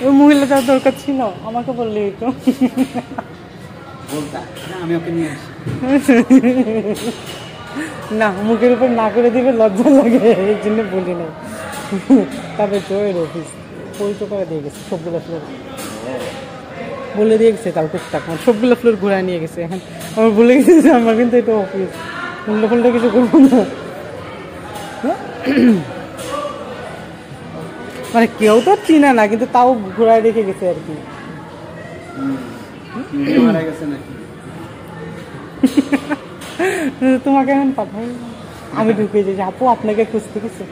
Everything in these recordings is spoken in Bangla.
ওই মহিলাটা দরকার ছিল, আমাকে বললেই তো। না, মুখের উপর না করে দিবে, লজ্জা লাগে, এই জন্য বলি নাই। তবে তো এর অফিস পরিচয় করে দিয়ে গেছে, সবগুলো ফ্লোর বলে দিয়ে গেছে, তাও টুকটাক সবগুলো ফ্লোর ঘুরায় নিয়ে গেছে। এখন আমার বলে গেছে যে আমার কিন্তু এটা অফিস, উল্টো ফুলটা কিছু করবো না। মানে কেউ তো চিনে না, কিন্তু তাও ঘুরায় রেখে গেছে আর কি। তোমাকে এখন পাঠাই, আমি ঢুকে যাই, আপু আপনাকে খুঁজতে গেছে।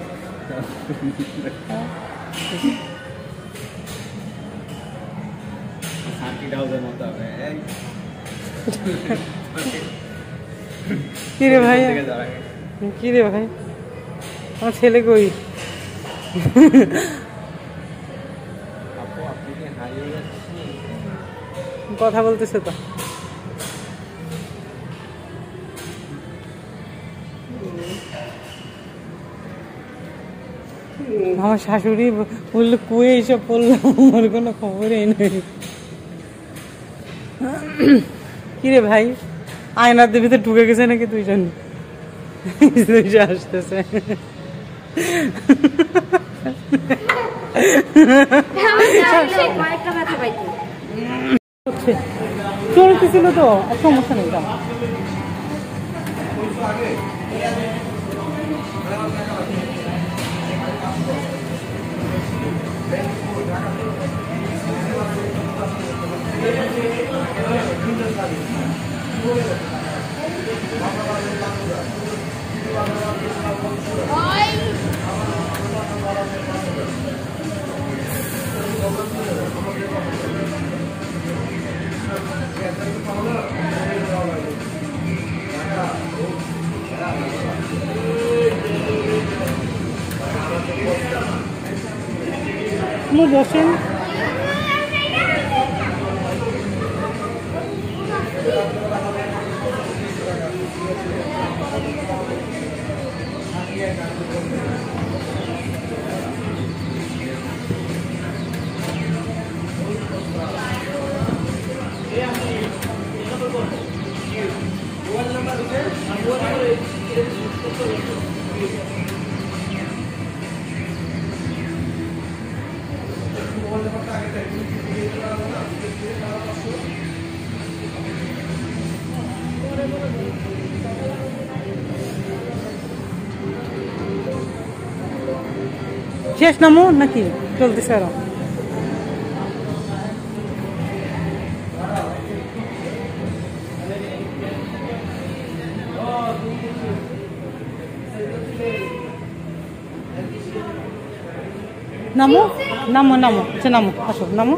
কিরে ভাই, কিরে ভাই, আমার ছেলে কই? কথা বলতেছে তো। আমার শাশুড়ি বললো কুয়ে এইসব পড়লাম, আমার কোনো খবরই নেই। কিরে ভাই, আয়নার ভিতরে ঢুকে গেছে নাকি দুইজন? আসতেছে। চলতেছিল তো, সমস্যা নেই। বসেন, শেষ নামো নাকি চলতেছে আরো? নামো নামো নামো, আচ্ছা নামো, আসো নামো।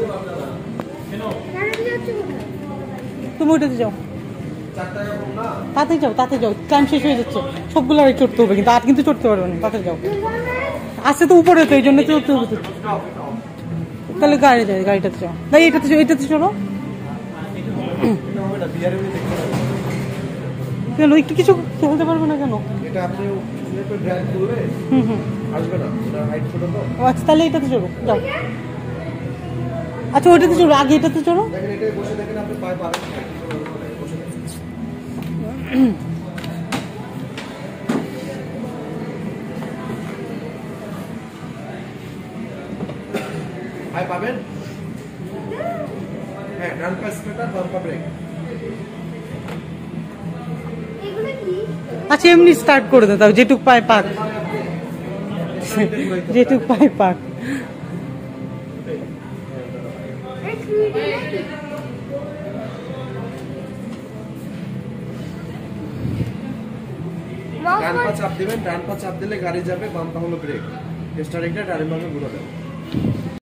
তুমি ওইটাতে যাও, তাতে যাও, তাতে যাও, টাইম শেষ হয়ে যাচ্ছে। সবগুলো আর চড়তে হবে, কিন্তু আর কিন্তু চড়তে পারবে না, তাতে যাও। আসছে তো উপরে, তো এই জন্য চড়তে হবে। তাহলে গাড়ি যায়, গাড়িটাতে যাও। তাই এটাতে এটাতে চলো। কেন একটু কিছু চলতে পারবে না কেন? আচ্ছা তাহলে এটাতে চলো, যাও। আচ্ছা ওইটাতে চলো, আগে এটাতে চলো। পাবেন? হ্যাঁ, ডান পা স্টার্টার, বাম পা ব্রেক। আচ্ছা এমনি স্টার্ট করে দাও, যেটুক পায় পাক, যেটুক পায় পাক। ডান পা চাপ দিবেন, ডান পা চাপ দিলে গাড়ি যাবে, বাম পা হলো ব্রেক। স্টারিংটা ডান বামে ঘুরাবেন।